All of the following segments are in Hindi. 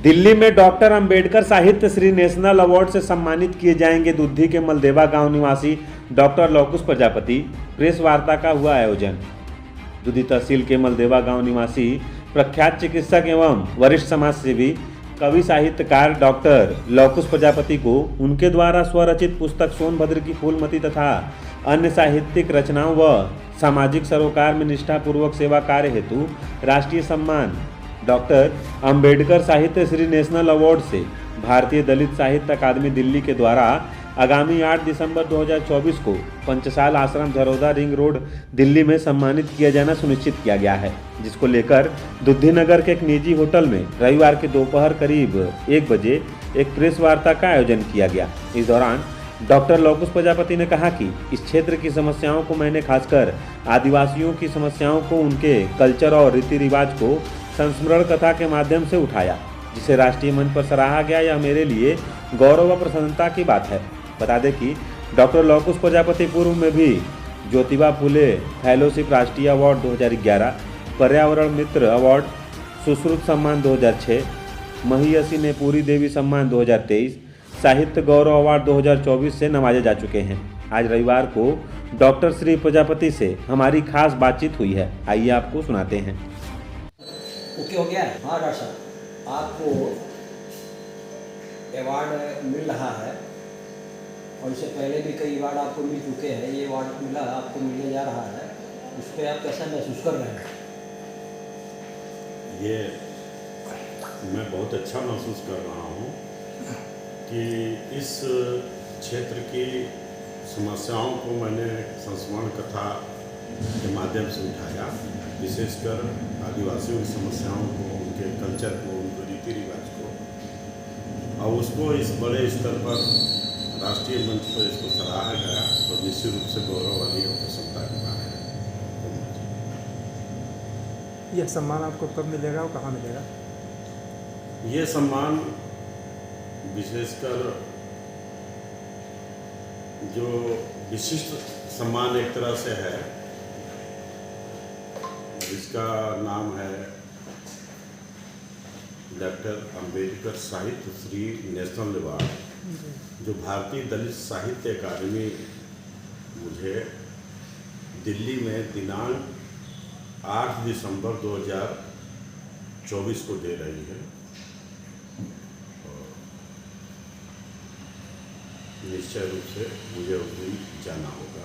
दिल्ली में डॉक्टर अंबेडकर साहित्य श्री नेशनल अवार्ड से सम्मानित किए जाएंगे दुद्धी के मलदेवा गांव निवासी डॉक्टर लौकुश प्रजापति। प्रेस वार्ता का हुआ आयोजन। दुद्धी तहसील के मलदेवा गांव निवासी प्रख्यात चिकित्सक एवं वरिष्ठ समाजसेवी कवि साहित्यकार डॉक्टर लौकुश प्रजापति को उनके द्वारा स्वरचित पुस्तक सोनभद्र की फूलमती तथा अन्य साहित्यिक रचनाओं व सामाजिक सरोकार में निष्ठापूर्वक सेवा कार्य हेतु राष्ट्रीय सम्मान डॉक्टर अंबेडकर साहित्य श्री नेशनल अवार्ड से भारतीय दलित साहित्य अकादमी दिल्ली के द्वारा आगामी 8 दिसंबर 2024 को पंचसाल आश्रम झरोदा रिंग रोड दिल्ली में सम्मानित किया जाना सुनिश्चित किया गया है, जिसको लेकर दुद्धी नगर के एक निजी होटल में रविवार के दोपहर करीब 1 बजे एक प्रेस वार्ता का आयोजन किया गया। इस दौरान डॉक्टर लौकुश प्रजापति ने कहा कि इस क्षेत्र की समस्याओं को मैंने खासकर आदिवासियों की समस्याओं को उनके कल्चर और रीति रिवाज को संस्मरण कथा के माध्यम से उठाया, जिसे राष्ट्रीय मंच पर सराहा गया। यह मेरे लिए गौरव व प्रसन्नता की बात है। बता दें कि डॉक्टर लौकुश प्रजापति पूर्व में भी ज्योतिबा फुले फेलोशिप राष्ट्रीय अवार्ड 2011, पर्यावरण मित्र अवार्ड, सुश्रुत सम्मान 2006, महियसी ने पूरी देवी सम्मान 2023, साहित्य गौरव अवार्ड 2024 से नवाजे जा चुके हैं। आज रविवार को डॉक्टर श्री प्रजापति से हमारी खास बातचीत हुई है। आइए आपको सुनाते हैं। ओके हो गया है। हाँ डॉक्टर साहब, आपको अवार्ड मिल रहा है और इससे पहले भी कई अवार्ड आपको मिल चुके हैं। ये अवार्ड मिला आपको मिलने जा रहा है, उस पर आप कैसा महसूस कर रहे हैं? ये मैं बहुत अच्छा महसूस कर रहा हूँ कि इस क्षेत्र की समस्याओं को मैंने संस्मरण कथा के माध्यम से उठाया, विशेषकर आदिवासियों की समस्याओं को, उनके कल्चर को, उनके रीति रिवाज को, और उसको इस बड़े स्तर पर राष्ट्रीय मंच पर इसको सराहा गया, तो निश्चित रूप से गौरव वाली और प्रसन्नता की बात है। यह सम्मान आपको कब मिलेगा और कहाँ मिलेगा? ये सम्मान विशेषकर जो विशिष्ट सम्मान एक तरह से है, जिसका नाम है डॉक्टर अंबेडकर साहित्य श्री नेशनल अवार्ड, जो भारतीय दलित साहित्य अकादमी मुझे दिल्ली में दिनांक 8 दिसंबर 2024 को दे रही है। निश्चय रूप से मुझे उस दिन जाना होगा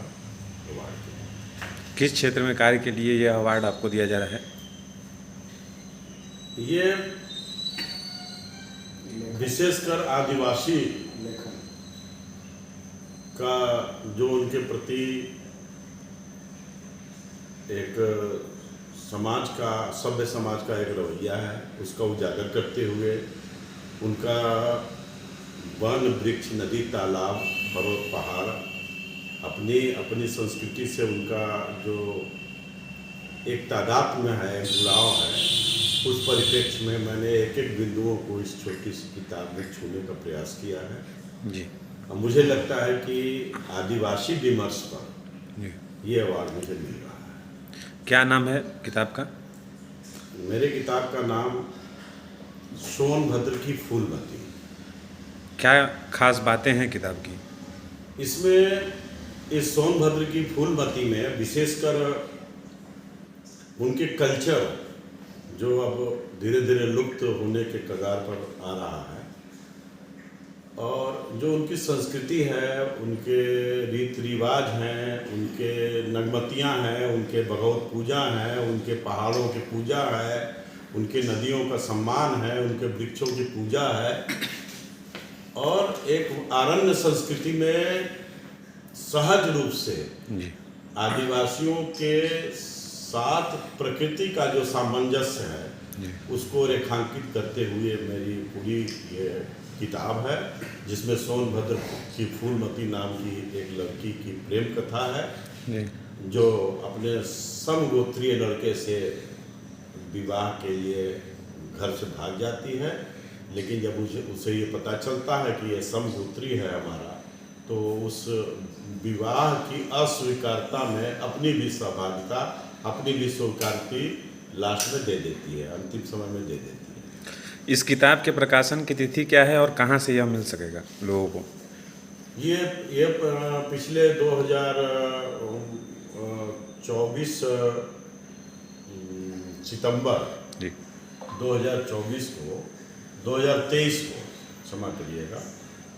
अवार्ड के लिए। किस क्षेत्र में कार्य के लिए यह अवार्ड आपको दिया जा रहा है? ये विशेषकर आदिवासी का जो उनके प्रति एक समाज का, सभ्य समाज का एक रवैया है, उसका उजागर करते हुए उनका वन, वृक्ष, नदी, तालाब, पर्वत, पहाड़, अपनी संस्कृति से उनका जो एक तादाद में है, जुड़ाव है, उस परिप्रेक्ष्य में मैंने एक एक बिंदुओं को इस छोटी सी किताब में छूने का प्रयास किया है जी। और मुझे लगता है कि आदिवासी विमर्श पर ये अवार्ड मुझे मिल रहा है। क्या नाम है किताब का? मेरे किताब का नाम सोनभद्र की फूलमती। क्या खास बातें हैं किताब की? इसमें इस सोनभद्र की फूलमती में विशेषकर उनके कल्चर जो अब धीरे धीरे लुप्त होने के कगार पर आ रहा है, और जो उनकी संस्कृति है, उनके रीति रिवाज हैं, उनके नगमतियाँ हैं, उनके भगवत पूजा हैं, उनके पहाड़ों की पूजा है, उनके नदियों का सम्मान है, उनके वृक्षों की पूजा है, और एक आरण्य संस्कृति में सहज रूप से आदिवासियों के साथ प्रकृति का जो सामंजस्य है उसको रेखांकित करते हुए मेरी पूरी ये किताब है, जिसमें सोनभद्र की फूलमती नाम की एक लड़की की प्रेम कथा है, जो अपने समगोत्रीय लड़के से विवाह के लिए घर से भाग जाती है, लेकिन जब उसे ये पता चलता है कि ये समगोत्री है हमारा, तो उस विवाह की अस्वीकारता में अपनी भी सहभागिता, अपनी भी स्वीकृति लास्ट में दे देती है, अंतिम समय में दे देती है। इस किताब के प्रकाशन की तिथि क्या है और कहाँ से यह मिल सकेगा लोगों को? ये पिछले 2024 सितंबर जी 2024 को 2023 को क्षमा करिएगा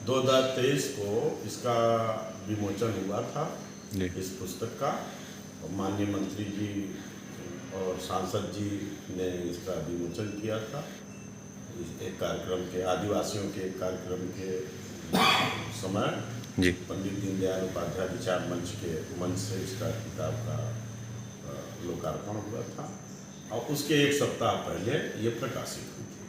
2023 को इसका विमोचन हुआ था जी इस पुस्तक का। और माननीय मंत्री जी और सांसद जी ने इसका विमोचन किया था एक कार्यक्रम के आदिवासियों के एक कार्यक्रम के समय जी पंडित दीनदयाल उपाध्याय विचार मंच से इसका किताब का लोकार्पण हुआ था और उसके एक सप्ताह पहले ये प्रकाशित हुई थी।